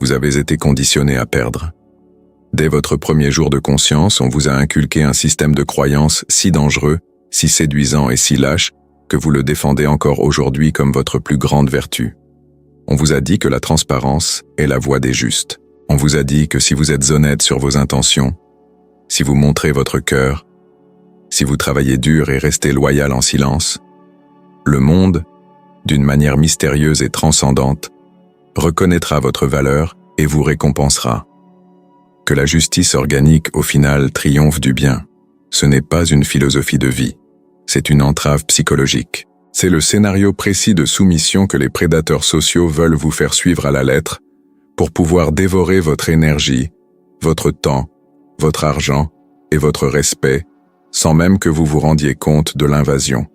Vous avez été conditionné à perdre. Dès votre premier jour de conscience, on vous a inculqué un système de croyances si dangereux, si séduisant et si lâche que vous le défendez encore aujourd'hui comme votre plus grande vertu. On vous a dit que la transparence est la voie des justes. On vous a dit que si vous êtes honnête sur vos intentions, si vous montrez votre cœur, si vous travaillez dur et restez loyal en silence, le monde, d'une manière mystérieuse et transcendante, reconnaîtra votre valeur et vous récompensera. Que la justice organique, au final, triomphe du bien. Ce n'est pas une philosophie de vie, c'est une entrave psychologique. C'est le scénario précis de soumission que les prédateurs sociaux veulent vous faire suivre à la lettre pour pouvoir dévorer votre énergie, votre temps, votre argent et votre respect, sans même que vous vous rendiez compte de l'invasion.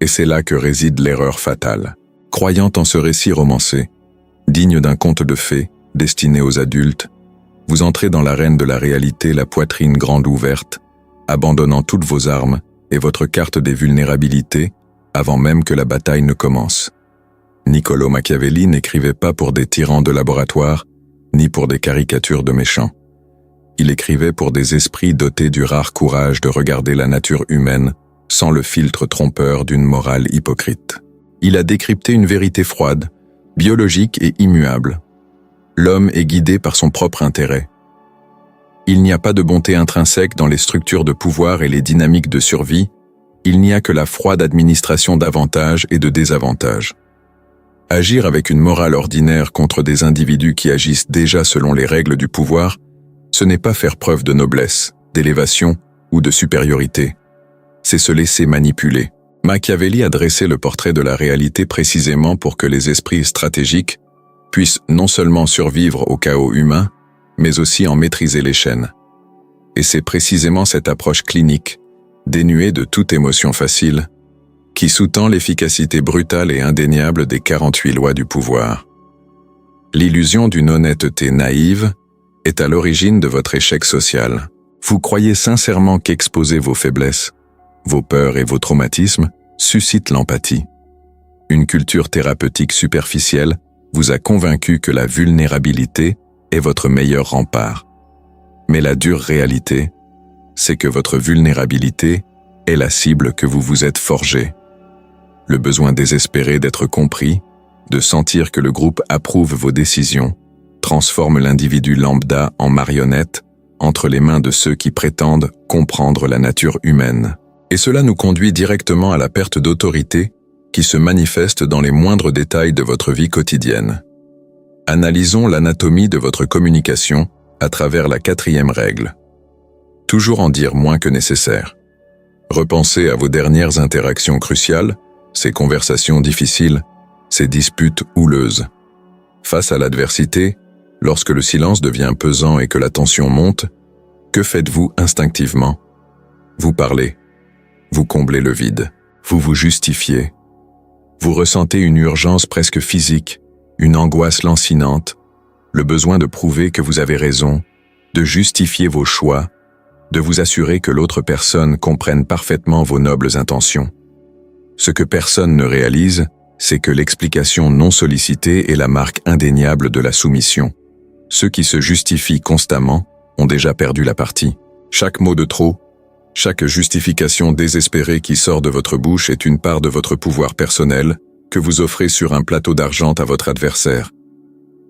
Et c'est là que réside l'erreur fatale. Croyant en ce récit romancé, digne d'un conte de fées, destiné aux adultes, vous entrez dans l'arène de la réalité la poitrine grande ouverte, abandonnant toutes vos armes et votre carte des vulnérabilités avant même que la bataille ne commence. Niccolò Machiavelli n'écrivait pas pour des tyrans de laboratoire, ni pour des caricatures de méchants. Il écrivait pour des esprits dotés du rare courage de regarder la nature humaine sans le filtre trompeur d'une morale hypocrite. Il a décrypté une vérité froide, biologique et immuable. L'homme est guidé par son propre intérêt. Il n'y a pas de bonté intrinsèque dans les structures de pouvoir et les dynamiques de survie, il n'y a que la froide administration d'avantages et de désavantages. Agir avec une morale ordinaire contre des individus qui agissent déjà selon les règles du pouvoir, ce n'est pas faire preuve de noblesse, d'élévation ou de supériorité. C'est se laisser manipuler. Machiavelli a dressé le portrait de la réalité précisément pour que les esprits stratégiques puissent non seulement survivre au chaos humain, mais aussi en maîtriser les chaînes. Et c'est précisément cette approche clinique, dénuée de toute émotion facile, qui sous-tend l'efficacité brutale et indéniable des 48 lois du pouvoir. L'illusion d'une honnêteté naïve est à l'origine de votre échec social. Vous croyez sincèrement qu'exposer vos faiblesses, vos peurs et vos traumatismes suscitent l'empathie. Une culture thérapeutique superficielle vous a convaincu que la vulnérabilité est votre meilleur rempart. Mais la dure réalité, c'est que votre vulnérabilité est la cible que vous vous êtes forgée. Le besoin désespéré d'être compris, de sentir que le groupe approuve vos décisions, transforme l'individu lambda en marionnette entre les mains de ceux qui prétendent comprendre la nature humaine. Et cela nous conduit directement à la perte d'autorité qui se manifeste dans les moindres détails de votre vie quotidienne. Analysons l'anatomie de votre communication à travers la 4e règle. Toujours en dire moins que nécessaire. Repensez à vos dernières interactions cruciales, ces conversations difficiles, ces disputes houleuses. Face à l'adversité, lorsque le silence devient pesant et que la tension monte, que faites-vous instinctivement? Vous parlez. Vous comblez le vide. Vous vous justifiez. Vous ressentez une urgence presque physique, une angoisse lancinante, le besoin de prouver que vous avez raison, de justifier vos choix, de vous assurer que l'autre personne comprenne parfaitement vos nobles intentions. Ce que personne ne réalise, c'est que l'explication non sollicitée est la marque indéniable de la soumission. Ceux qui se justifient constamment ont déjà perdu la partie. Chaque mot de trop, chaque justification désespérée qui sort de votre bouche est une part de votre pouvoir personnel que vous offrez sur un plateau d'argent à votre adversaire.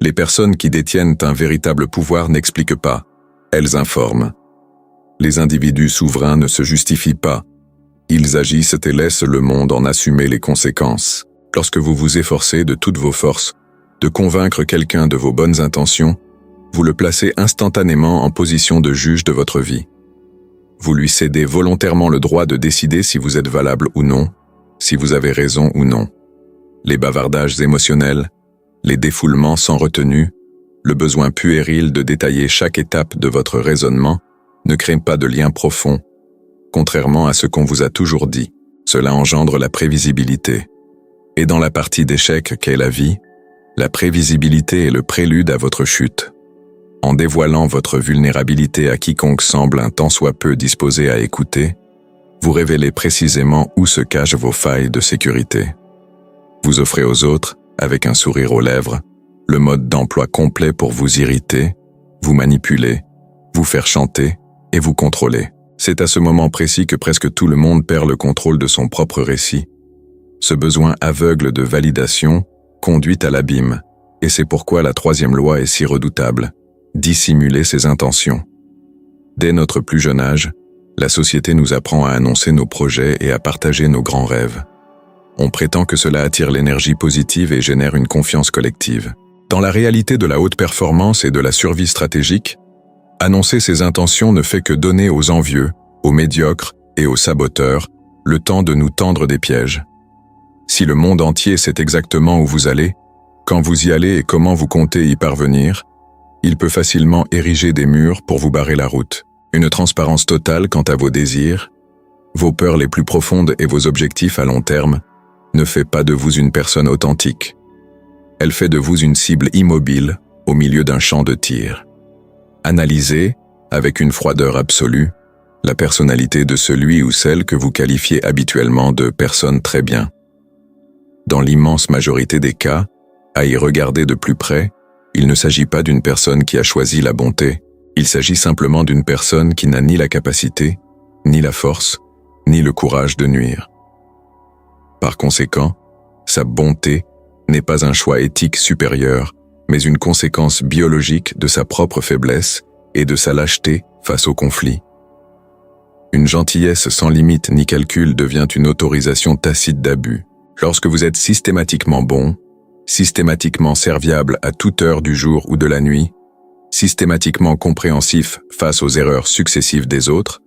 Les personnes qui détiennent un véritable pouvoir n'expliquent pas, elles informent. Les individus souverains ne se justifient pas, ils agissent et laissent le monde en assumer les conséquences. Lorsque vous vous efforcez de toutes vos forces de convaincre quelqu'un de vos bonnes intentions, vous le placez instantanément en position de juge de votre vie. Vous lui cédez volontairement le droit de décider si vous êtes valable ou non, si vous avez raison ou non. Les bavardages émotionnels, les défoulements sans retenue, le besoin puéril de détailler chaque étape de votre raisonnement ne créent pas de lien profond, contrairement à ce qu'on vous a toujours dit. Cela engendre la prévisibilité. Et dans la partie d'échec qu'est la vie, la prévisibilité est le prélude à votre chute. En dévoilant votre vulnérabilité à quiconque semble un tant soit peu disposé à écouter, vous révélez précisément où se cachent vos failles de sécurité. Vous offrez aux autres, avec un sourire aux lèvres, le mode d'emploi complet pour vous irriter, vous manipuler, vous faire chanter et vous contrôler. C'est à ce moment précis que presque tout le monde perd le contrôle de son propre récit. Ce besoin aveugle de validation conduit à l'abîme, et c'est pourquoi la troisième loi est si redoutable, dissimuler ses intentions. Dès notre plus jeune âge, la société nous apprend à annoncer nos projets et à partager nos grands rêves. On prétend que cela attire l'énergie positive et génère une confiance collective. Dans la réalité de la haute performance et de la survie stratégique, annoncer ses intentions ne fait que donner aux envieux, aux médiocres et aux saboteurs le temps de nous tendre des pièges. Si le monde entier sait exactement où vous allez, quand vous y allez et comment vous comptez y parvenir, il peut facilement ériger des murs pour vous barrer la route. Une transparence totale quant à vos désirs, vos peurs les plus profondes et vos objectifs à long terme ne fait pas de vous une personne authentique. Elle fait de vous une cible immobile au milieu d'un champ de tir. Analysez, avec une froideur absolue, la personnalité de celui ou celle que vous qualifiez habituellement de personne très bien. Dans l'immense majorité des cas, à y regarder de plus près, il ne s'agit pas d'une personne qui a choisi la bonté, il s'agit simplement d'une personne qui n'a ni la capacité, ni la force, ni le courage de nuire. Par conséquent, sa bonté n'est pas un choix éthique supérieur, mais une conséquence biologique de sa propre faiblesse et de sa lâcheté face au conflit. Une gentillesse sans limite ni calcul devient une autorisation tacite d'abus. Lorsque vous êtes systématiquement bon, systématiquement serviable à toute heure du jour ou de la nuit, systématiquement compréhensif face aux erreurs successives des autres,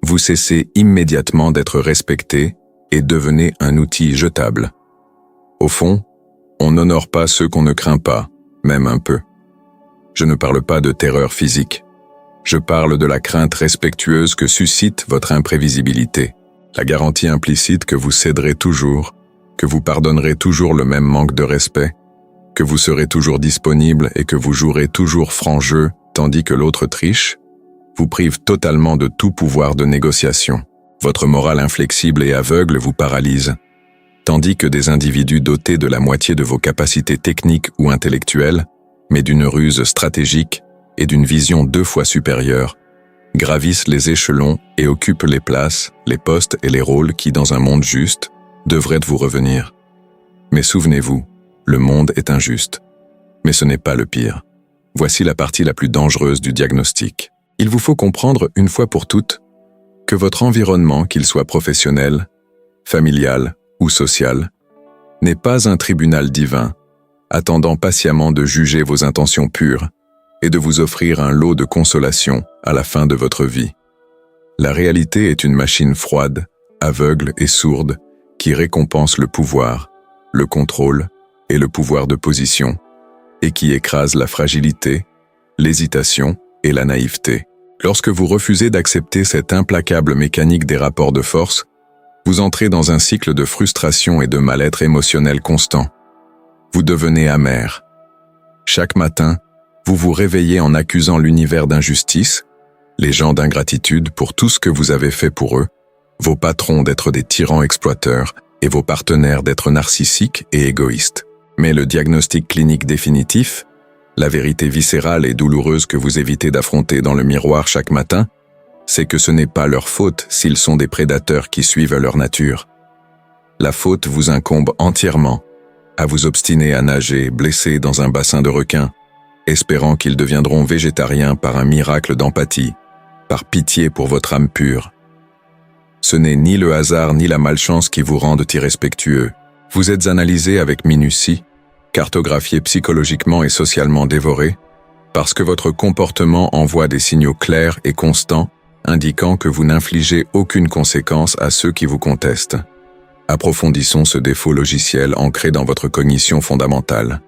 vous cessez immédiatement d'être respecté et devenez un outil jetable. Au fond, on n'honore pas ceux qu'on ne craint pas, même un peu. Je ne parle pas de terreur physique. Je parle de la crainte respectueuse que suscite votre imprévisibilité, la garantie implicite que vous céderez toujours, que vous pardonnerez toujours le même manque de respect, que vous serez toujours disponible et que vous jouerez toujours franc jeu, tandis que l'autre triche, vous prive totalement de tout pouvoir de négociation. Votre morale inflexible et aveugle vous paralyse, tandis que des individus dotés de la moitié de vos capacités techniques ou intellectuelles, mais d'une ruse stratégique et d'une vision 2 fois supérieure, gravissent les échelons et occupent les places, les postes et les rôles qui, dans un monde juste, devraient vous revenir. Mais souvenez-vous, le monde est injuste. Mais ce n'est pas le pire. Voici la partie la plus dangereuse du diagnostic. Il vous faut comprendre une fois pour toutes que votre environnement, qu'il soit professionnel, familial ou social, n'est pas un tribunal divin, attendant patiemment de juger vos intentions pures et de vous offrir un lot de consolation à la fin de votre vie. La réalité est une machine froide, aveugle et sourde qui récompense le pouvoir, le contrôle et le pouvoir de position, et qui écrase la fragilité, l'hésitation et la naïveté. Lorsque vous refusez d'accepter cette implacable mécanique des rapports de force, vous entrez dans un cycle de frustration et de mal-être émotionnel constant. Vous devenez amer. Chaque matin, vous vous réveillez en accusant l'univers d'injustice, les gens d'ingratitude pour tout ce que vous avez fait pour eux, vos patrons d'être des tyrans exploiteurs et vos partenaires d'être narcissiques et égoïstes. Mais le diagnostic clinique définitif, la vérité viscérale et douloureuse que vous évitez d'affronter dans le miroir chaque matin, c'est que ce n'est pas leur faute s'ils sont des prédateurs qui suivent leur nature. La faute vous incombe entièrement, à vous obstiner à nager blessé dans un bassin de requins, espérant qu'ils deviendront végétariens par un miracle d'empathie, par pitié pour votre âme pure. Ce n'est ni le hasard ni la malchance qui vous rendent irrespectueux. Vous êtes analysé avec minutie, cartographié psychologiquement et socialement dévoré, parce que votre comportement envoie des signaux clairs et constants, indiquant que vous n'infligez aucune conséquence à ceux qui vous contestent. Approfondissons ce défaut logiciel ancré dans votre cognition fondamentale.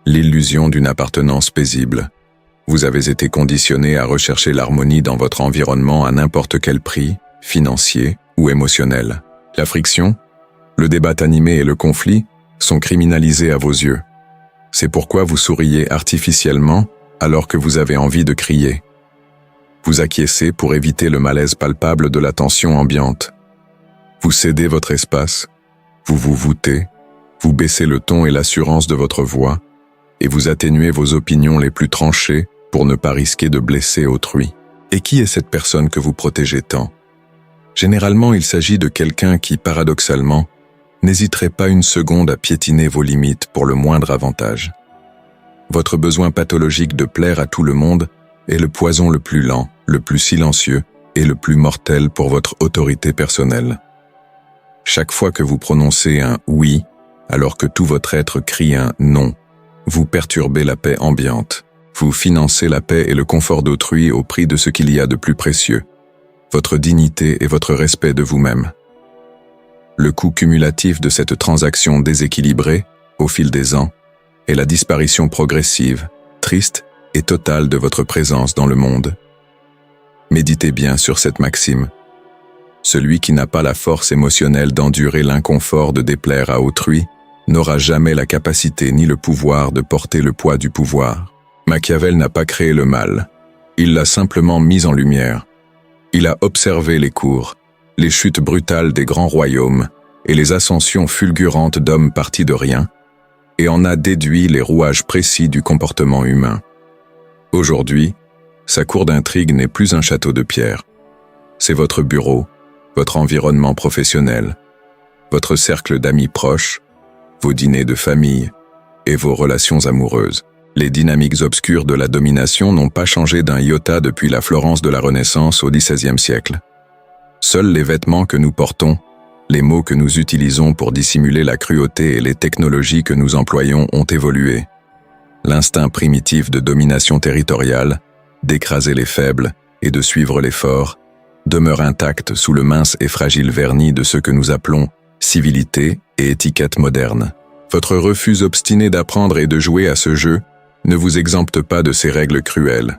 L'illusion d'une appartenance paisible. Vous avez été conditionné à rechercher l'harmonie dans votre environnement à n'importe quel prix, financier ou émotionnel. La friction, le débat animé et le conflit sont criminalisés à vos yeux. C'est pourquoi vous souriez artificiellement alors que vous avez envie de crier. Vous acquiescez pour éviter le malaise palpable de la tension ambiante. Vous cédez votre espace, vous vous voûtez, vous baissez le ton et l'assurance de votre voix, et vous atténuez vos opinions les plus tranchées pour ne pas risquer de blesser autrui. Et qui est cette personne que vous protégez tant? Généralement, il s'agit de quelqu'un qui, paradoxalement, n'hésiterait pas une seconde à piétiner vos limites pour le moindre avantage. Votre besoin pathologique de plaire à tout le monde est le poison le plus lent, le plus silencieux et le plus mortel pour votre autorité personnelle. Chaque fois que vous prononcez un « oui », alors que tout votre être crie un « non », vous perturbez la paix ambiante. Vous financez la paix et le confort d'autrui au prix de ce qu'il y a de plus précieux, votre dignité et votre respect de vous-même. Le coût cumulatif de cette transaction déséquilibrée, au fil des ans, est la disparition progressive, triste et totale de votre présence dans le monde. Méditez bien sur cette maxime. Celui qui n'a pas la force émotionnelle d'endurer l'inconfort de déplaire à autrui n'aura jamais la capacité ni le pouvoir de porter le poids du pouvoir. Machiavel n'a pas créé le mal, il l'a simplement mis en lumière. Il a observé les cours, les chutes brutales des grands royaumes et les ascensions fulgurantes d'hommes partis de rien, et en a déduit les rouages précis du comportement humain. Aujourd'hui, sa cour d'intrigue n'est plus un château de pierre. C'est votre bureau, votre environnement professionnel, votre cercle d'amis proches, vos dîners de famille et vos relations amoureuses. Les dynamiques obscures de la domination n'ont pas changé d'un iota depuis la Florence de la Renaissance au XVIe siècle. Seuls les vêtements que nous portons, les mots que nous utilisons pour dissimuler la cruauté et les technologies que nous employons ont évolué. L'instinct primitif de domination territoriale, d'écraser les faibles et de suivre les forts, demeure intact sous le mince et fragile vernis de ce que nous appelons civilité et étiquette moderne. Votre refus obstiné d'apprendre et de jouer à ce jeu ne vous exempte pas de ces règles cruelles.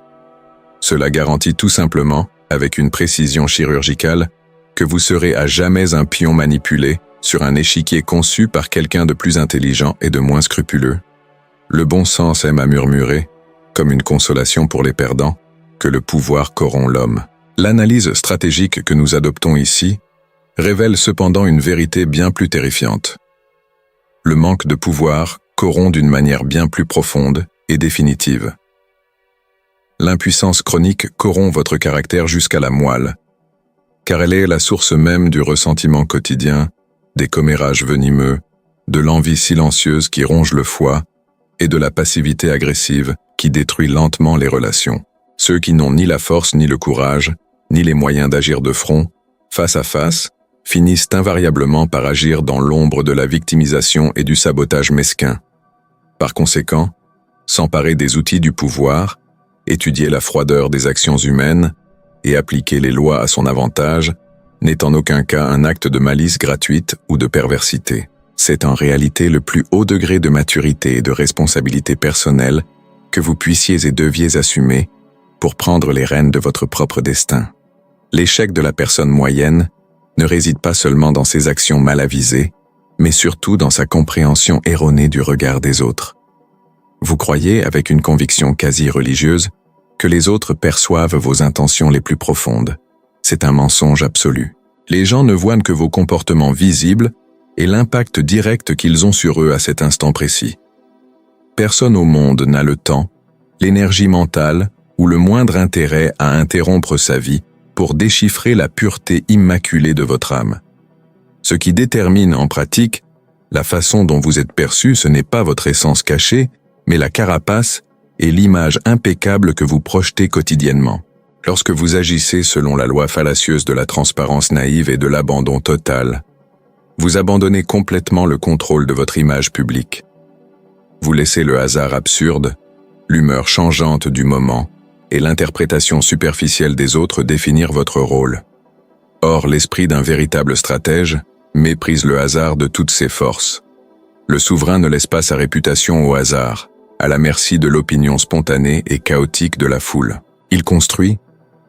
Cela garantit tout simplement, avec une précision chirurgicale, que vous serez à jamais un pion manipulé sur un échiquier conçu par quelqu'un de plus intelligent et de moins scrupuleux. Le bon sens aime à murmurer, comme une consolation pour les perdants, que le pouvoir corrompt l'homme. L'analyse stratégique que nous adoptons ici révèle cependant une vérité bien plus terrifiante. Le manque de pouvoir corrompt d'une manière bien plus profonde et définitive. L'impuissance chronique corrompt votre caractère jusqu'à la moelle, car elle est la source même du ressentiment quotidien, des commérages venimeux, de l'envie silencieuse qui ronge le foie et de la passivité agressive qui détruit lentement les relations. Ceux qui n'ont ni la force ni le courage, ni les moyens d'agir de front, face à face, finissent invariablement par agir dans l'ombre de la victimisation et du sabotage mesquin. Par conséquent, s'emparer des outils du pouvoir, étudier la froideur des actions humaines et appliquer les lois à son avantage n'est en aucun cas un acte de malice gratuite ou de perversité. C'est en réalité le plus haut degré de maturité et de responsabilité personnelle que vous puissiez et deviez assumer pour prendre les rênes de votre propre destin. L'échec de la personne moyenne ne réside pas seulement dans ses actions mal avisées, mais surtout dans sa compréhension erronée du regard des autres. Vous croyez, avec une conviction quasi religieuse, que les autres perçoivent vos intentions les plus profondes. C'est un mensonge absolu. Les gens ne voient que vos comportements visibles et l'impact direct qu'ils ont sur eux à cet instant précis. Personne au monde n'a le temps, l'énergie mentale ou le moindre intérêt à interrompre sa vie pour déchiffrer la pureté immaculée de votre âme. Ce qui détermine en pratique la façon dont vous êtes perçu, ce n'est pas votre essence cachée, mais la carapace et l'image impeccable que vous projetez quotidiennement. Lorsque vous agissez selon la loi fallacieuse de la transparence naïve et de l'abandon total, vous abandonnez complètement le contrôle de votre image publique. Vous laissez le hasard absurde, l'humeur changeante du moment et l'interprétation superficielle des autres définir votre rôle. Or, l'esprit d'un véritable stratège méprise le hasard de toutes ses forces. Le souverain ne laisse pas sa réputation au hasard, à la merci de l'opinion spontanée et chaotique de la foule. Il construit,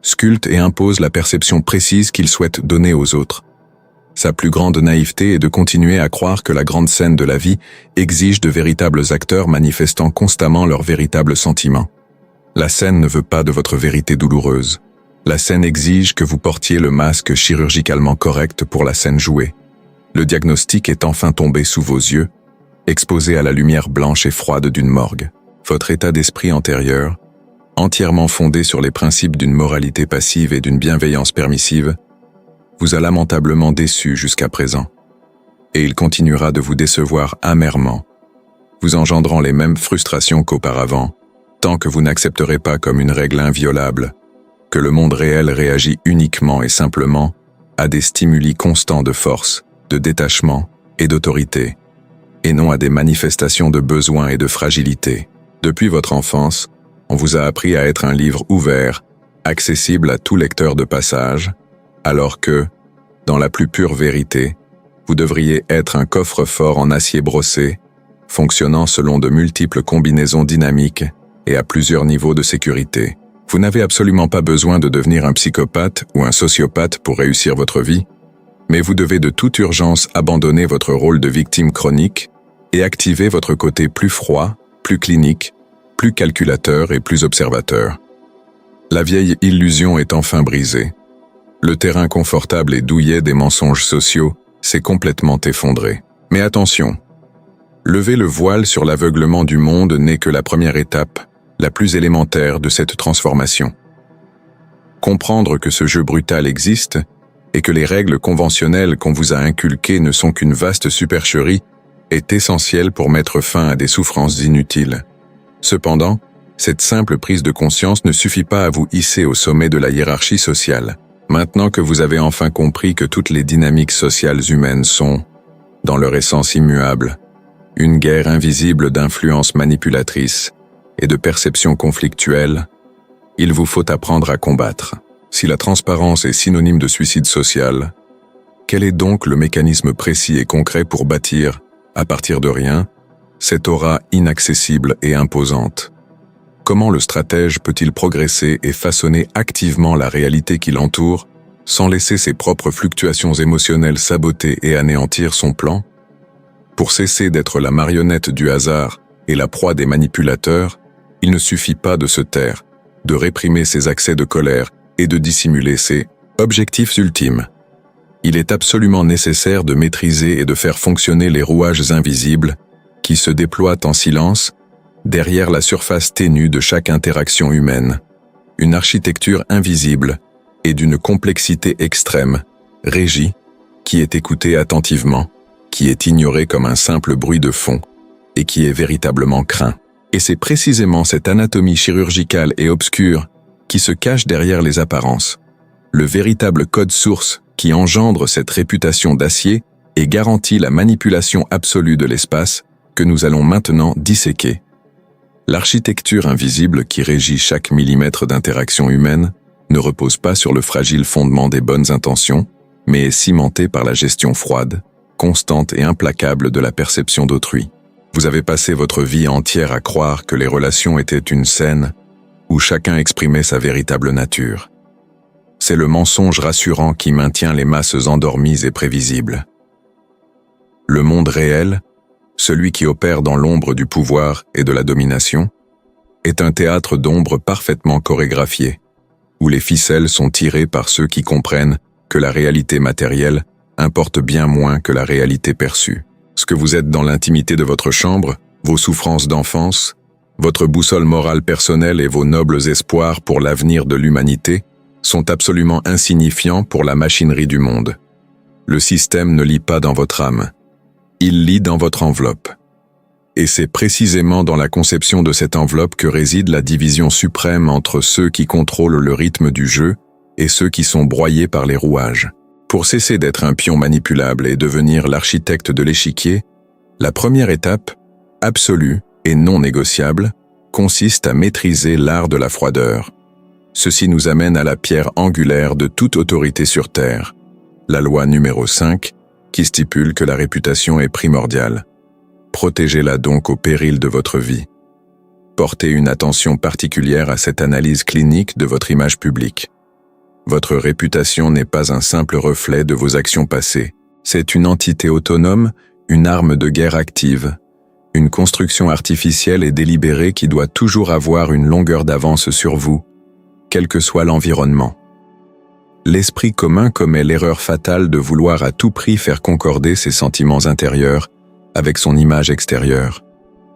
sculpte et impose la perception précise qu'il souhaite donner aux autres. Sa plus grande naïveté est de continuer à croire que la grande scène de la vie exige de véritables acteurs manifestant constamment leurs véritables sentiments. La scène ne veut pas de votre vérité douloureuse. La scène exige que vous portiez le masque chirurgicalement correct pour la scène jouée. Le diagnostic est enfin tombé sous vos yeux, exposé à la lumière blanche et froide d'une morgue. votre état d'esprit antérieur, entièrement fondé sur les principes d'une moralité passive et d'une bienveillance permissive, vous a lamentablement déçu jusqu'à présent. Et il continuera de vous décevoir amèrement, vous engendrant les mêmes frustrations qu'auparavant, tant que vous n'accepterez pas comme une règle inviolable que le monde réel réagit uniquement et simplement à des stimuli constants de force, de détachement et d'autorité, et non à des manifestations de besoin et de fragilité. Depuis votre enfance, on vous a appris à être un livre ouvert, accessible à tout lecteur de passage, alors que, dans la plus pure vérité, vous devriez être un coffre-fort en acier brossé, fonctionnant selon de multiples combinaisons dynamiques et à plusieurs niveaux de sécurité. Vous n'avez absolument pas besoin de devenir un psychopathe ou un sociopathe pour réussir votre vie, mais vous devez de toute urgence abandonner votre rôle de victime chronique et activer votre côté plus froid, plus clinique, plus calculateur et plus observateur. La vieille illusion est enfin brisée. Le terrain confortable et douillet des mensonges sociaux s'est complètement effondré. Mais attention, lever le voile sur l'aveuglement du monde n'est que la première étape, la plus élémentaire de cette transformation. Comprendre que ce jeu brutal existe et que les règles conventionnelles qu'on vous a inculquées ne sont qu'une vaste supercherie est essentiel pour mettre fin à des souffrances inutiles. Cependant, cette simple prise de conscience ne suffit pas à vous hisser au sommet de la hiérarchie sociale. Maintenant que vous avez enfin compris que toutes les dynamiques sociales humaines sont, dans leur essence immuable, une guerre invisible d'influences manipulatrices et de perceptions conflictuelles, il vous faut apprendre à combattre. Si la transparence est synonyme de suicide social, quel est donc le mécanisme précis et concret pour bâtir, à partir de rien, cette aura inaccessible et imposante? Comment le stratège peut-il progresser et façonner activement la réalité qui l'entoure, sans laisser ses propres fluctuations émotionnelles saboter et anéantir son plan? Pour cesser d'être la marionnette du hasard et la proie des manipulateurs, il ne suffit pas de se taire, de réprimer ses accès de colère et de dissimuler ses objectifs ultimes. Il est absolument nécessaire de maîtriser et de faire fonctionner les rouages invisibles qui se déploient en silence derrière la surface ténue de chaque interaction humaine. Une architecture invisible et d'une complexité extrême, régie, qui est écoutée attentivement, qui est ignorée comme un simple bruit de fond et qui est véritablement craint. Et c'est précisément cette anatomie chirurgicale et obscure qui se cache derrière les apparences. Le véritable code source qui engendre cette réputation d'acier et garantit la manipulation absolue de l'espace que nous allons maintenant disséquer. L'architecture invisible qui régit chaque millimètre d'interaction humaine ne repose pas sur le fragile fondement des bonnes intentions, mais est cimentée par la gestion froide, constante et implacable de la perception d'autrui. Vous avez passé votre vie entière à croire que les relations étaient une scène où chacun exprimait sa véritable nature. C'est le mensonge rassurant qui maintient les masses endormies et prévisibles. Le monde réel, celui qui opère dans l'ombre du pouvoir et de la domination, est un théâtre d'ombre parfaitement chorégraphié, où les ficelles sont tirées par ceux qui comprennent que la réalité matérielle importe bien moins que la réalité perçue. Ce que vous êtes dans l'intimité de votre chambre, vos souffrances d'enfance, votre boussole morale personnelle et vos nobles espoirs pour l'avenir de l'humanité sont absolument insignifiants pour la machinerie du monde. Le système ne lit pas dans votre âme. Il lit dans votre enveloppe. Et c'est précisément dans la conception de cette enveloppe que réside la division suprême entre ceux qui contrôlent le rythme du jeu et ceux qui sont broyés par les rouages. Pour cesser d'être un pion manipulable et devenir l'architecte de l'échiquier, la première étape, absolue et non négociable, consiste à maîtriser l'art de la froideur. Ceci nous amène à la pierre angulaire de toute autorité sur Terre, la loi numéro 5, qui stipule que la réputation est primordiale. Protégez-la donc au péril de votre vie. Portez une attention particulière à cette analyse clinique de votre image publique. Votre réputation n'est pas un simple reflet de vos actions passées. C'est une entité autonome, une arme de guerre active, une construction artificielle et délibérée qui doit toujours avoir une longueur d'avance sur vous, quel que soit l'environnement. L'esprit commun commet l'erreur fatale de vouloir à tout prix faire concorder ses sentiments intérieurs avec son image extérieure.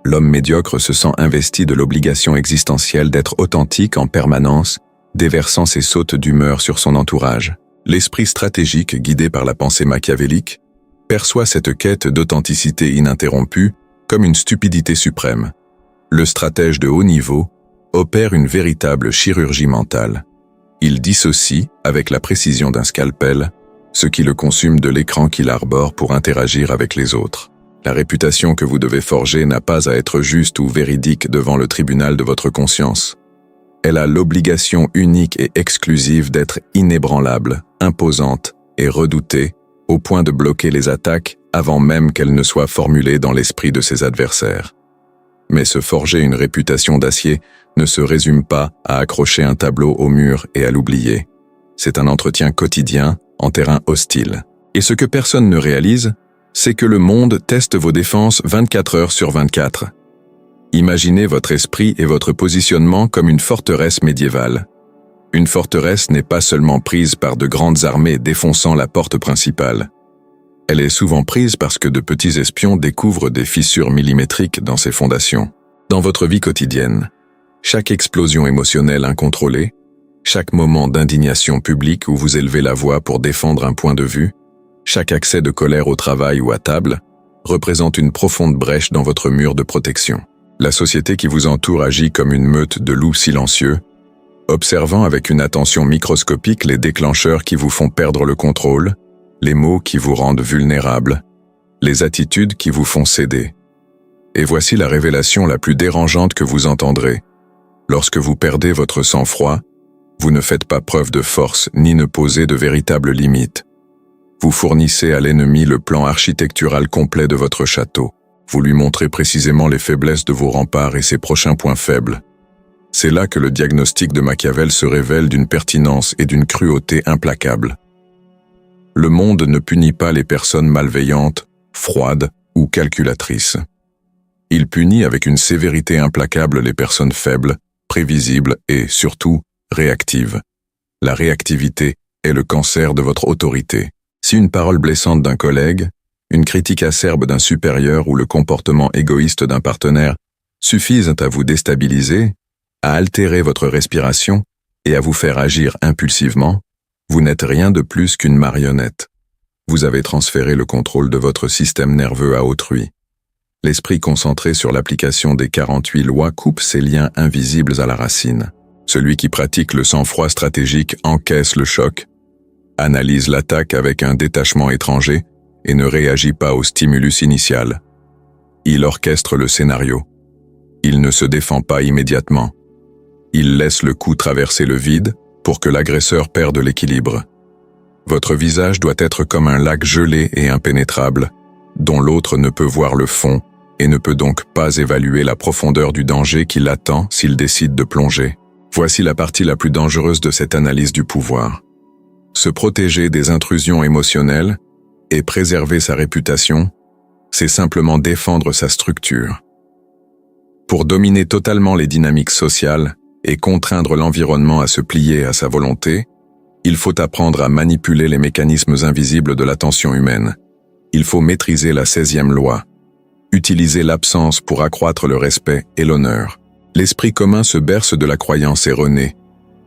L'homme médiocre se sent investi de l'obligation existentielle d'être authentique en permanence, déversant ses sautes d'humeur sur son entourage. L'esprit stratégique, guidé par la pensée machiavélique, perçoit cette quête d'authenticité ininterrompue comme une stupidité suprême. Le stratège de haut niveau opère une véritable chirurgie mentale. Il dissocie, avec la précision d'un scalpel, ce qui le consume de l'écran qu'il arbore pour interagir avec les autres. La réputation que vous devez forger n'a pas à être juste ou véridique devant le tribunal de votre conscience. Elle a l'obligation unique et exclusive d'être inébranlable, imposante et redoutée, au point de bloquer les attaques avant même qu'elles ne soient formulées dans l'esprit de ses adversaires. Mais se forger une réputation d'acier ne se résume pas à accrocher un tableau au mur et à l'oublier. C'est un entretien quotidien en terrain hostile. Et ce que personne ne réalise, c'est que le monde teste vos défenses 24 heures sur 24. Imaginez votre esprit et votre positionnement comme une forteresse médiévale. Une forteresse n'est pas seulement prise par de grandes armées défonçant la porte principale. Elle est souvent prise parce que de petits espions découvrent des fissures millimétriques dans ses fondations. Dans votre vie quotidienne, chaque explosion émotionnelle incontrôlée, chaque moment d'indignation publique où vous élevez la voix pour défendre un point de vue, chaque accès de colère au travail ou à table, représente une profonde brèche dans votre mur de protection. La société qui vous entoure agit comme une meute de loups silencieux, observant avec une attention microscopique les déclencheurs qui vous font perdre le contrôle, les mots qui vous rendent vulnérables, les attitudes qui vous font céder. Et voici la révélation la plus dérangeante que vous entendrez. Lorsque vous perdez votre sang-froid, vous ne faites pas preuve de force ni ne posez de véritables limites. Vous fournissez à l'ennemi le plan architectural complet de votre château. Vous lui montrez précisément les faiblesses de vos remparts et ses prochains points faibles. C'est là que le diagnostic de Machiavel se révèle d'une pertinence et d'une cruauté implacables. Le monde ne punit pas les personnes malveillantes, froides ou calculatrices. Il punit avec une sévérité implacable les personnes faibles, prévisibles et, surtout, réactives. La réactivité est le cancer de votre autorité. Si une parole blessante d'un collègue, une critique acerbe d'un supérieur ou le comportement égoïste d'un partenaire suffisent à vous déstabiliser, à altérer votre respiration et à vous faire agir impulsivement, vous n'êtes rien de plus qu'une marionnette. Vous avez transféré le contrôle de votre système nerveux à autrui. L'esprit concentré sur l'application des 48 lois coupe ces liens invisibles à la racine. Celui qui pratique le sang-froid stratégique encaisse le choc, analyse l'attaque avec un détachement étranger et ne réagit pas au stimulus initial. Il orchestre le scénario. Il ne se défend pas immédiatement. Il laisse le coup traverser le vide pour que l'agresseur perde l'équilibre. Votre visage doit être comme un lac gelé et impénétrable, dont l'autre ne peut voir le fond et ne peut donc pas évaluer la profondeur du danger qui l'attend s'il décide de plonger. Voici la partie la plus dangereuse de cette analyse du pouvoir. Se protéger des intrusions émotionnelles et préserver sa réputation, c'est simplement défendre sa structure. Pour dominer totalement les dynamiques sociales et contraindre l'environnement à se plier à sa volonté, il faut apprendre à manipuler les mécanismes invisibles de l'attention humaine. Il faut maîtriser la 16e loi, utiliser l'absence pour accroître le respect et l'honneur. L'esprit commun se berce de la croyance erronée,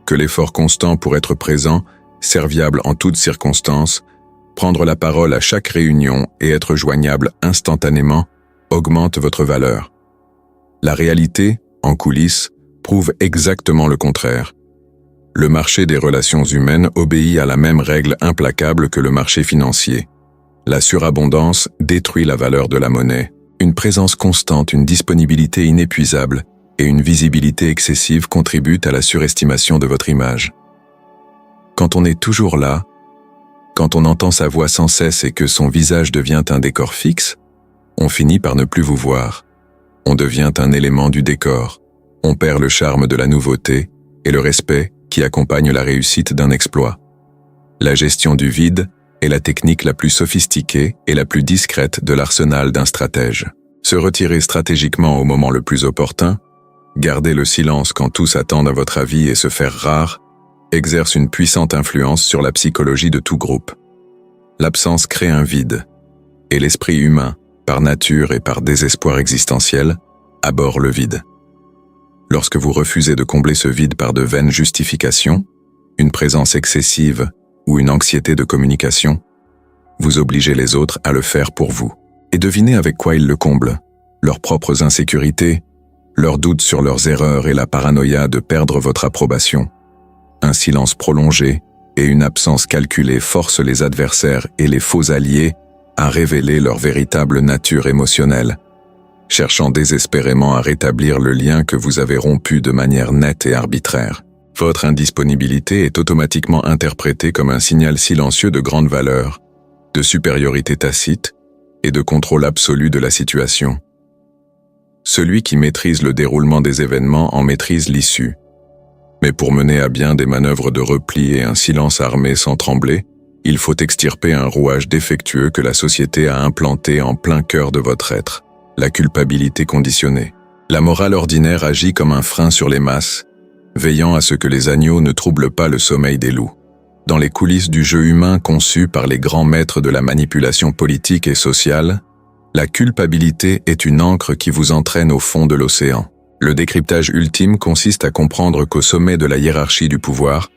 que l'effort constant pour être présent, serviable en toutes circonstances, prendre la parole à chaque réunion et être joignable instantanément augmente votre valeur. La réalité, en coulisses, prouve exactement le contraire. Le marché des relations humaines obéit à la même règle implacable que le marché financier. La surabondance détruit la valeur de la monnaie. Une présence constante, une disponibilité inépuisable et une visibilité excessive contribuent à la surestimation de votre image. Quand on est toujours là, quand on entend sa voix sans cesse et que son visage devient un décor fixe, on finit par ne plus vous voir. On devient un élément du décor. On perd le charme de la nouveauté et le respect qui accompagne la réussite d'un exploit. La gestion du vide est la technique la plus sophistiquée et la plus discrète de l'arsenal d'un stratège. Se retirer stratégiquement au moment le plus opportun, garder le silence quand tous attendent à votre avis et se faire rare, exerce une puissante influence sur la psychologie de tout groupe. L'absence crée un vide, et l'esprit humain, par nature et par désespoir existentiel, à bord le vide. Lorsque vous refusez de combler ce vide par de vaines justifications, une présence excessive ou une anxiété de communication, vous obligez les autres à le faire pour vous. Et devinez avec quoi ils le comblent. Leurs propres insécurités, leurs doutes sur leurs erreurs et la paranoïa de perdre votre approbation. Un silence prolongé et une absence calculée forcent les adversaires et les faux alliés à révéler leur véritable nature émotionnelle, cherchant désespérément à rétablir le lien que vous avez rompu de manière nette et arbitraire. Votre indisponibilité est automatiquement interprétée comme un signal silencieux de grande valeur, de supériorité tacite et de contrôle absolu de la situation. Celui qui maîtrise le déroulement des événements en maîtrise l'issue. Mais pour mener à bien des manœuvres de repli et un silence armé sans trembler, il faut extirper un rouage défectueux que la société a implanté en plein cœur de votre être, la culpabilité conditionnée. La morale ordinaire agit comme un frein sur les masses, veillant à ce que les agneaux ne troublent pas le sommeil des loups. Dans les coulisses du jeu humain conçu par les grands maîtres de la manipulation politique et sociale, la culpabilité est une ancre qui vous entraîne au fond de l'océan. Le décryptage ultime consiste à comprendre qu'au sommet de la hiérarchie du pouvoir,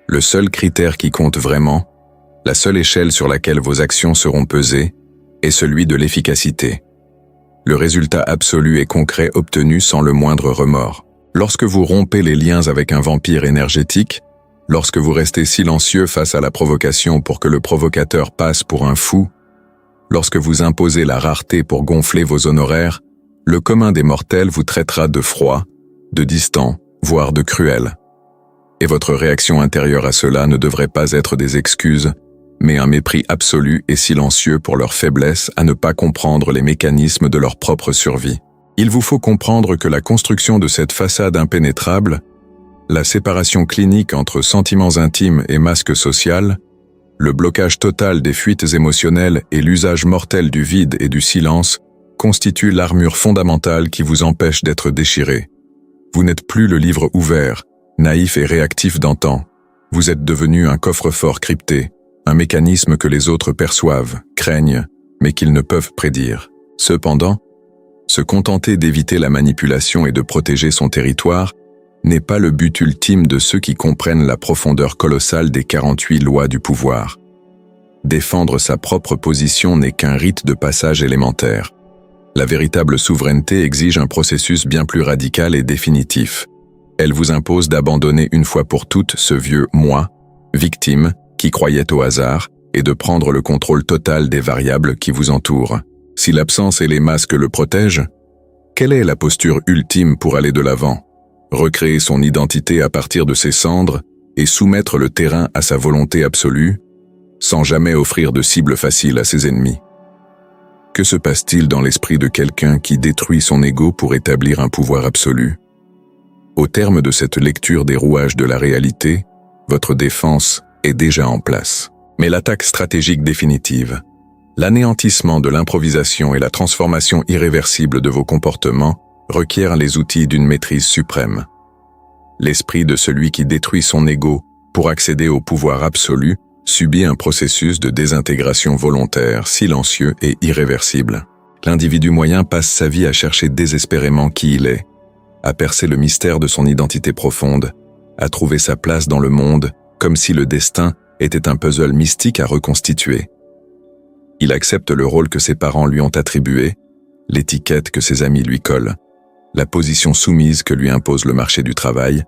le seul critère qui compte vraiment, la seule échelle sur laquelle vos actions seront pesées, est celui de l'efficacité. Le résultat absolu et concret obtenu sans le moindre remords. Lorsque vous rompez les liens avec un vampire énergétique, lorsque vous restez silencieux face à la provocation pour que le provocateur passe pour un fou, lorsque vous imposez la rareté pour gonfler vos honoraires, le commun des mortels vous traitera de froid, de distant, voire de cruel. Et votre réaction intérieure à cela ne devrait pas être des excuses, mais un mépris absolu et silencieux pour leur faiblesse à ne pas comprendre les mécanismes de leur propre survie. Il vous faut comprendre que la construction de cette façade impénétrable, la séparation clinique entre sentiments intimes et masque social, le blocage total des fuites émotionnelles et l'usage mortel du vide et du silence constituent l'armure fondamentale qui vous empêche d'être déchiré. Vous n'êtes plus le livre ouvert, naïf et réactif d'antan. Vous êtes devenu un coffre-fort crypté, un mécanisme que les autres perçoivent, craignent, mais qu'ils ne peuvent prédire. Cependant, se contenter d'éviter la manipulation et de protéger son territoire n'est pas le but ultime de ceux qui comprennent la profondeur colossale des 48 lois du pouvoir. Défendre sa propre position n'est qu'un rite de passage élémentaire. La véritable souveraineté exige un processus bien plus radical et définitif. Elle vous impose d'abandonner une fois pour toutes ce vieux « moi », victime, qui croyait au hasard, et de prendre le contrôle total des variables qui vous entourent. Si l'absence et les masques le protègent, quelle est la posture ultime pour aller de l'avant? Recréer son identité à partir de ses cendres et soumettre le terrain à sa volonté absolue, sans jamais offrir de cible facile à ses ennemis. Que se passe-t-il dans l'esprit de quelqu'un qui détruit son ego pour établir un pouvoir absolu? Au terme de cette lecture des rouages de la réalité, votre défense est déjà en place. Mais l'attaque stratégique définitive, l'anéantissement de l'improvisation et la transformation irréversible de vos comportements requièrent les outils d'une maîtrise suprême. L'esprit de celui qui détruit son ego pour accéder au pouvoir absolu subit un processus de désintégration volontaire, silencieux et irréversible. L'individu moyen passe sa vie à chercher désespérément qui il est, à percer le mystère de son identité profonde, à trouver sa place dans le monde, comme si le destin était un puzzle mystique à reconstituer. Il accepte le rôle que ses parents lui ont attribué, l'étiquette que ses amis lui collent, la position soumise que lui impose le marché du travail,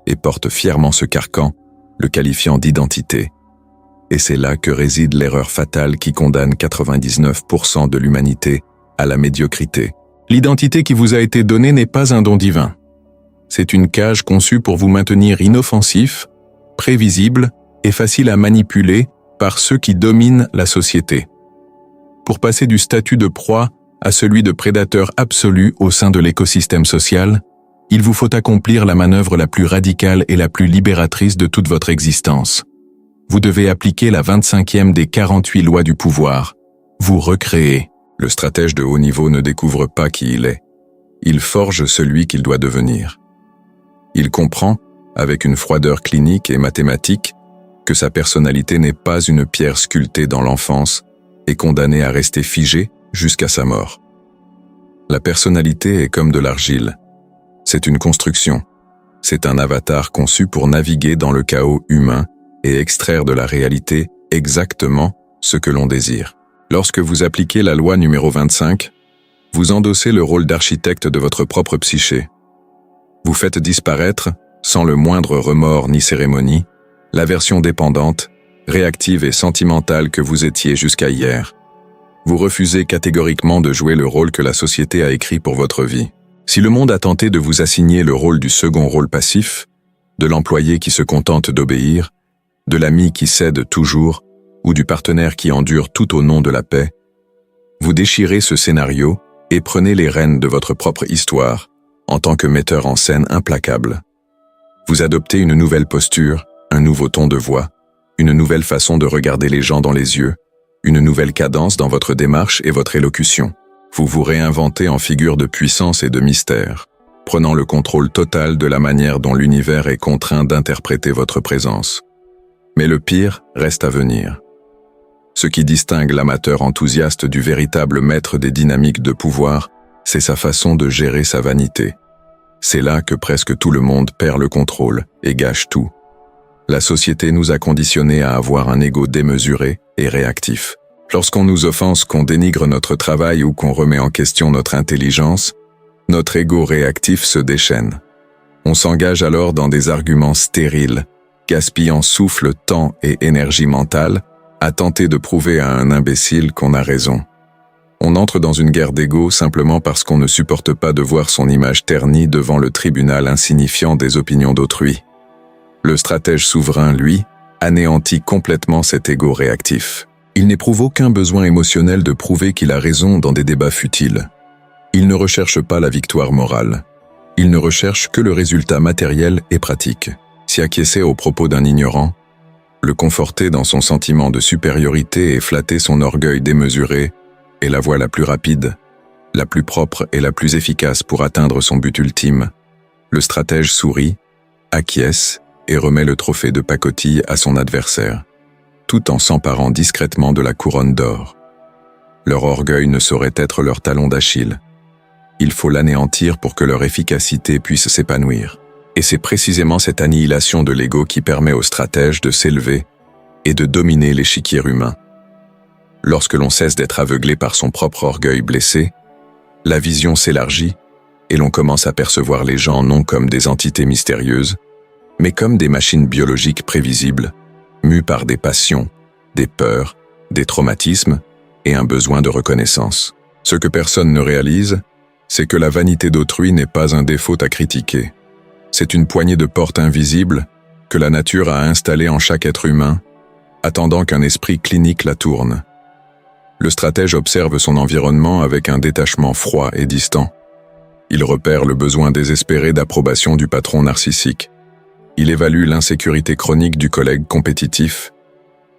et porte fièrement ce carcan, le qualifiant d'identité. Et c'est là que réside l'erreur fatale qui condamne 99% de l'humanité à la médiocrité. L'identité qui vous a été donnée n'est pas un don divin. C'est une cage conçue pour vous maintenir inoffensif, prévisible et facile à manipuler par ceux qui dominent la société. Pour passer du statut de proie à celui de prédateur absolu au sein de l'écosystème social, il vous faut accomplir la manœuvre la plus radicale et la plus libératrice de toute votre existence. Vous devez appliquer la 25e des 48 lois du pouvoir. Vous recréez. Le stratège de haut niveau ne découvre pas qui il est. Il forge celui qu'il doit devenir. Il comprend, avec une froideur clinique et mathématique, que sa personnalité n'est pas une pierre sculptée dans l'enfance et condamnée à rester figée jusqu'à sa mort. La personnalité est comme de l'argile. C'est une construction. C'est un avatar conçu pour naviguer dans le chaos humain et extraire de la réalité exactement ce que l'on désire. Lorsque vous appliquez la loi numéro 25, vous endossez le rôle d'architecte de votre propre psyché. Vous faites disparaître, sans le moindre remords ni cérémonie, la version dépendante, réactive et sentimentale que vous étiez jusqu'à hier. Vous refusez catégoriquement de jouer le rôle que la société a écrit pour votre vie. Si le monde a tenté de vous assigner le rôle du second rôle passif, de l'employé qui se contente d'obéir, de l'ami qui cède toujours, ou du partenaire qui endure tout au nom de la paix, vous déchirez ce scénario et prenez les rênes de votre propre histoire en tant que metteur en scène implacable. Vous adoptez une nouvelle posture, un nouveau ton de voix, une nouvelle façon de regarder les gens dans les yeux, une nouvelle cadence dans votre démarche et votre élocution. Vous vous réinventez en figure de puissance et de mystère, prenant le contrôle total de la manière dont l'univers est contraint d'interpréter votre présence. Mais le pire reste à venir. Ce qui distingue l'amateur enthousiaste du véritable maître des dynamiques de pouvoir, c'est sa façon de gérer sa vanité. C'est là que presque tout le monde perd le contrôle et gâche tout. La société nous a conditionnés à avoir un ego démesuré et réactif. Lorsqu'on nous offense, qu'on dénigre notre travail ou qu'on remet en question notre intelligence, notre ego réactif se déchaîne. On s'engage alors dans des arguments stériles, gaspillant souffle, temps et énergie mentale, à tenter de prouver à un imbécile qu'on a raison. On entre dans une guerre d'ego simplement parce qu'on ne supporte pas de voir son image ternie devant le tribunal insignifiant des opinions d'autrui. Le stratège souverain, lui, anéantit complètement cet ego réactif. Il n'éprouve aucun besoin émotionnel de prouver qu'il a raison dans des débats futiles. Il ne recherche pas la victoire morale. Il ne recherche que le résultat matériel et pratique. S'y acquiescer aux propos d'un ignorant, le conforter dans son sentiment de supériorité et flatter son orgueil démesuré est la voie la plus rapide, la plus propre et la plus efficace pour atteindre son but ultime. Le stratège sourit, acquiesce et remet le trophée de pacotille à son adversaire, tout en s'emparant discrètement de la couronne d'or. Leur orgueil ne saurait être leur talon d'Achille. Il faut l'anéantir pour que leur efficacité puisse s'épanouir. Et c'est précisément cette annihilation de l'ego qui permet au stratège de s'élever et de dominer l'échiquier humain. Lorsque l'on cesse d'être aveuglé par son propre orgueil blessé, la vision s'élargit et l'on commence à percevoir les gens non comme des entités mystérieuses, mais comme des machines biologiques prévisibles, mues par des passions, des peurs, des traumatismes et un besoin de reconnaissance. Ce que personne ne réalise, c'est que la vanité d'autrui n'est pas un défaut à critiquer. C'est une poignée de porte invisible que la nature a installée en chaque être humain, attendant qu'un esprit clinique la tourne. Le stratège observe son environnement avec un détachement froid et distant. Il repère le besoin désespéré d'approbation du patron narcissique. Il évalue l'insécurité chronique du collègue compétitif.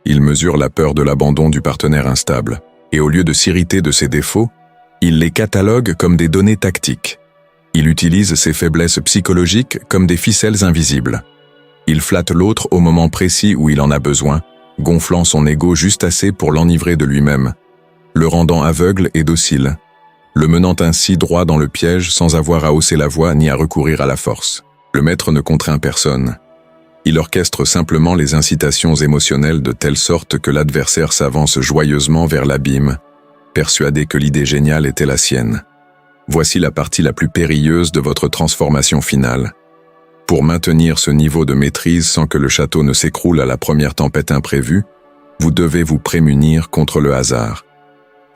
Il mesure la peur de l'abandon du partenaire instable. Et au lieu de s'irriter de ses défauts, il les catalogue comme des données tactiques. Il utilise ses faiblesses psychologiques comme des ficelles invisibles. Il flatte l'autre au moment précis où il en a besoin, gonflant son ego juste assez pour l'enivrer de lui-même, le rendant aveugle et docile, le menant ainsi droit dans le piège sans avoir à hausser la voix ni à recourir à la force. Le maître ne contraint personne. Il orchestre simplement les incitations émotionnelles de telle sorte que l'adversaire s'avance joyeusement vers l'abîme, persuadé que l'idée géniale était la sienne. Voici la partie la plus périlleuse de votre transformation finale. Pour maintenir ce niveau de maîtrise sans que le château ne s'écroule à la première tempête imprévue, vous devez vous prémunir contre le hasard.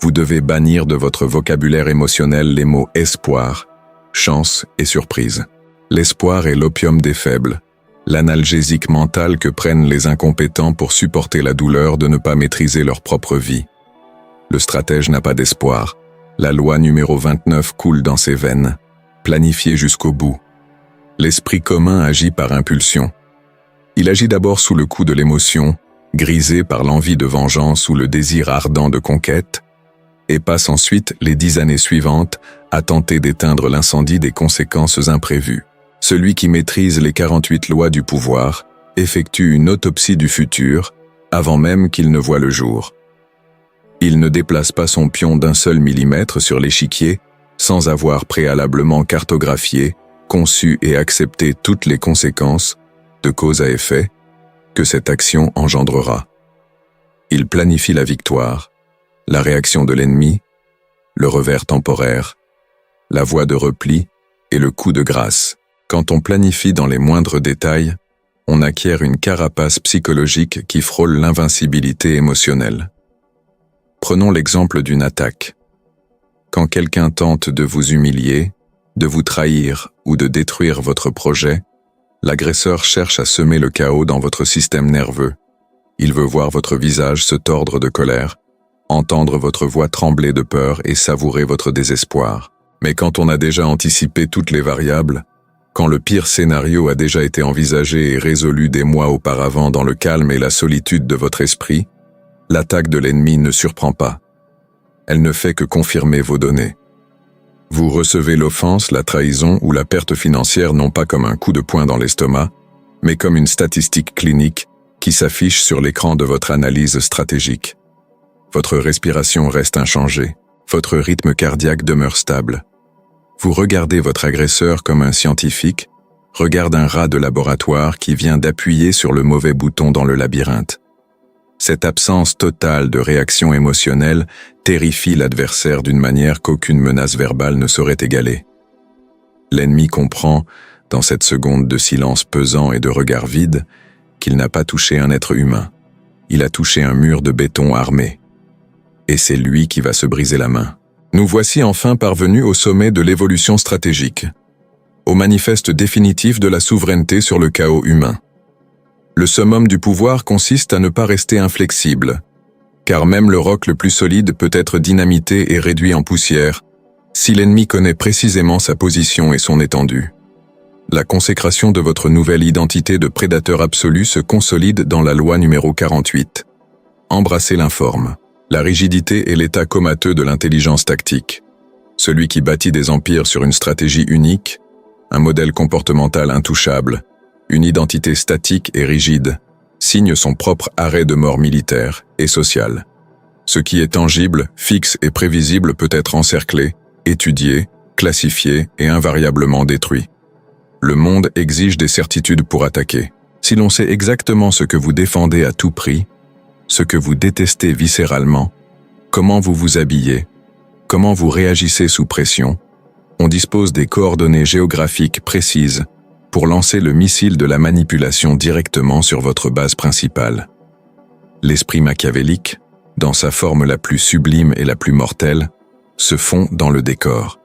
Vous devez bannir de votre vocabulaire émotionnel les mots espoir, chance et surprise. L'espoir est l'opium des faibles, l'analgésique mental que prennent les incompétents pour supporter la douleur de ne pas maîtriser leur propre vie. Le stratège n'a pas d'espoir. La loi numéro 29 coule dans ses veines, planifiée jusqu'au bout. L'esprit commun agit par impulsion. Il agit d'abord sous le coup de l'émotion, grisé par l'envie de vengeance ou le désir ardent de conquête, et passe ensuite les 10 années suivantes à tenter d'éteindre l'incendie des conséquences imprévues. Celui qui maîtrise les 48 lois du pouvoir effectue une autopsie du futur avant même qu'il ne voie le jour. Il ne déplace pas son pion d'un seul millimètre sur l'échiquier sans avoir préalablement cartographié, conçu et accepté toutes les conséquences, de cause à effet, que cette action engendrera. Il planifie la victoire, la réaction de l'ennemi, le revers temporaire, la voie de repli et le coup de grâce. Quand on planifie dans les moindres détails, on acquiert une carapace psychologique qui frôle l'invincibilité émotionnelle. Prenons l'exemple d'une attaque. Quand quelqu'un tente de vous humilier, de vous trahir ou de détruire votre projet, l'agresseur cherche à semer le chaos dans votre système nerveux. Il veut voir votre visage se tordre de colère, entendre votre voix trembler de peur et savourer votre désespoir. Mais quand on a déjà anticipé toutes les variables, quand le pire scénario a déjà été envisagé et résolu des mois auparavant dans le calme et la solitude de votre esprit, l'attaque de l'ennemi ne surprend pas. Elle ne fait que confirmer vos données. Vous recevez l'offense, la trahison ou la perte financière non pas comme un coup de poing dans l'estomac, mais comme une statistique clinique qui s'affiche sur l'écran de votre analyse stratégique. Votre respiration reste inchangée, votre rythme cardiaque demeure stable. Vous regardez votre agresseur comme un scientifique regarde un rat de laboratoire qui vient d'appuyer sur le mauvais bouton dans le labyrinthe. Cette absence totale de réaction émotionnelle terrifie l'adversaire d'une manière qu'aucune menace verbale ne saurait égaler. L'ennemi comprend, dans cette seconde de silence pesant et de regard vide, qu'il n'a pas touché un être humain. Il a touché un mur de béton armé. Et c'est lui qui va se briser la main. Nous voici enfin parvenus au sommet de l'évolution stratégique, au manifeste définitif de la souveraineté sur le chaos humain. Le summum du pouvoir consiste à ne pas rester inflexible, car même le roc le plus solide peut être dynamité et réduit en poussière si l'ennemi connaît précisément sa position et son étendue. La consécration de votre nouvelle identité de prédateur absolu se consolide dans la loi numéro 48. Embrassez l'informe. La rigidité est l'état comateux de l'intelligence tactique. Celui qui bâtit des empires sur une stratégie unique, un modèle comportemental intouchable, une identité statique et rigide, signe son propre arrêt de mort militaire et social. Ce qui est tangible, fixe et prévisible peut être encerclé, étudié, classifié et invariablement détruit. Le monde exige des certitudes pour attaquer. Si l'on sait exactement ce que vous défendez à tout prix, ce que vous détestez viscéralement, comment vous vous habillez, comment vous réagissez sous pression, on dispose des coordonnées géographiques précises pour lancer le missile de la manipulation directement sur votre base principale. L'esprit machiavélique, dans sa forme la plus sublime et la plus mortelle, se fond dans le décor.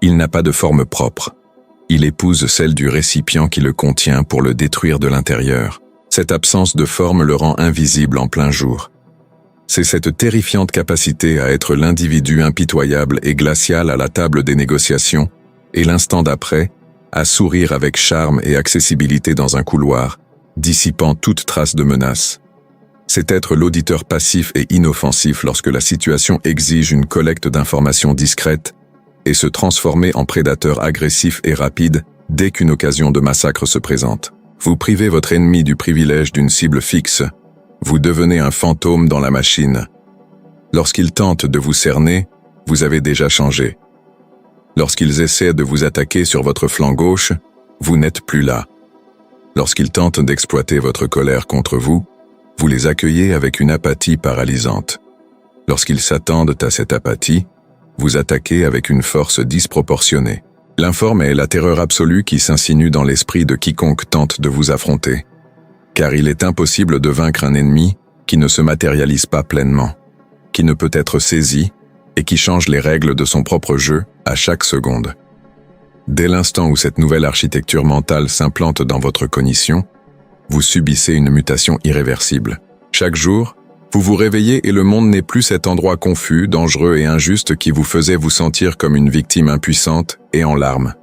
Il n'a pas de forme propre. Il épouse celle du récipient qui le contient pour le détruire de l'intérieur. Cette absence de forme le rend invisible en plein jour. C'est cette terrifiante capacité à être l'individu impitoyable et glacial à la table des négociations, et l'instant d'après, à sourire avec charme et accessibilité dans un couloir, dissipant toute trace de menace. C'est être l'auditeur passif et inoffensif lorsque la situation exige une collecte d'informations discrète, et se transformer en prédateur agressif et rapide dès qu'une occasion de massacre se présente. Vous privez votre ennemi du privilège d'une cible fixe. Vous devenez un fantôme dans la machine. Lorsqu'ils tentent de vous cerner, vous avez déjà changé. Lorsqu'ils essaient de vous attaquer sur votre flanc gauche, vous n'êtes plus là. Lorsqu'ils tentent d'exploiter votre colère contre vous, vous les accueillez avec une apathie paralysante. Lorsqu'ils s'attendent à cette apathie, vous attaquez avec une force disproportionnée. L'informe est la terreur absolue qui s'insinue dans l'esprit de quiconque tente de vous affronter. Car il est impossible de vaincre un ennemi qui ne se matérialise pas pleinement, qui ne peut être saisi et qui change les règles de son propre jeu à chaque seconde. Dès l'instant où cette nouvelle architecture mentale s'implante dans votre cognition, vous subissez une mutation irréversible. Chaque jour, vous vous réveillez et le monde n'est plus cet endroit confus, dangereux et injuste qui vous faisait vous sentir comme une victime impuissante et en larmes.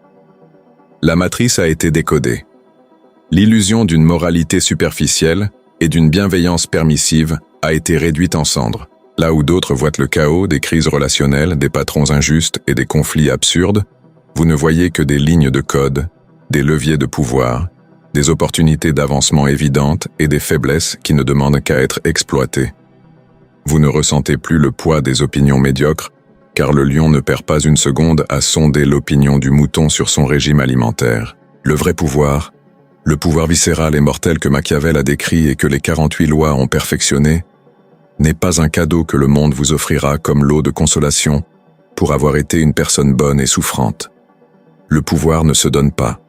La matrice a été décodée. L'illusion d'une moralité superficielle et d'une bienveillance permissive a été réduite en cendres. Là où d'autres voient le chaos, des crises relationnelles, des patrons injustes et des conflits absurdes, vous ne voyez que des lignes de code, des leviers de pouvoir, des opportunités d'avancement évidentes et des faiblesses qui ne demandent qu'à être exploitées. Vous ne ressentez plus le poids des opinions médiocres, car le lion ne perd pas une seconde à sonder l'opinion du mouton sur son régime alimentaire. Le vrai pouvoir, le pouvoir viscéral et mortel que Machiavel a décrit et que les 48 lois ont perfectionné, n'est pas un cadeau que le monde vous offrira comme lot de consolation pour avoir été une personne bonne et souffrante. Le pouvoir ne se donne pas.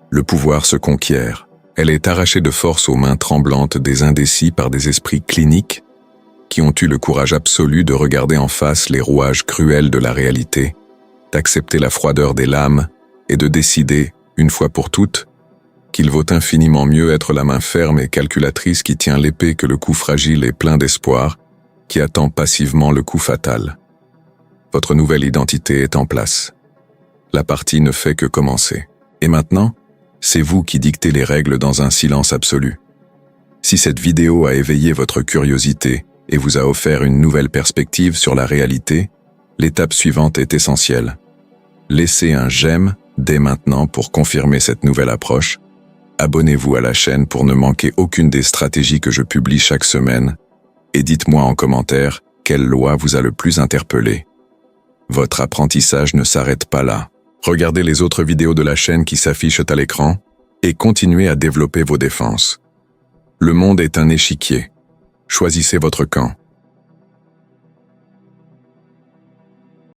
Le pouvoir se conquiert. Elle est arrachée de force aux mains tremblantes des indécis par des esprits cliniques qui ont eu le courage absolu de regarder en face les rouages cruels de la réalité, d'accepter la froideur des lames et de décider, une fois pour toutes, qu'il vaut infiniment mieux être la main ferme et calculatrice qui tient l'épée que le coup fragile et plein d'espoir qui attend passivement le coup fatal. Votre nouvelle identité est en place. La partie ne fait que commencer. Et maintenant, c'est vous qui dictez les règles dans un silence absolu. Si cette vidéo a éveillé votre curiosité et vous a offert une nouvelle perspective sur la réalité, l'étape suivante est essentielle. Laissez un j'aime dès maintenant pour confirmer cette nouvelle approche. Abonnez-vous à la chaîne pour ne manquer aucune des stratégies que je publie chaque semaine et dites-moi en commentaire quelle loi vous a le plus interpellé. Votre apprentissage ne s'arrête pas là. Regardez les autres vidéos de la chaîne qui s'affichent à l'écran et continuez à développer vos défenses. Le monde est un échiquier. Choisissez votre camp.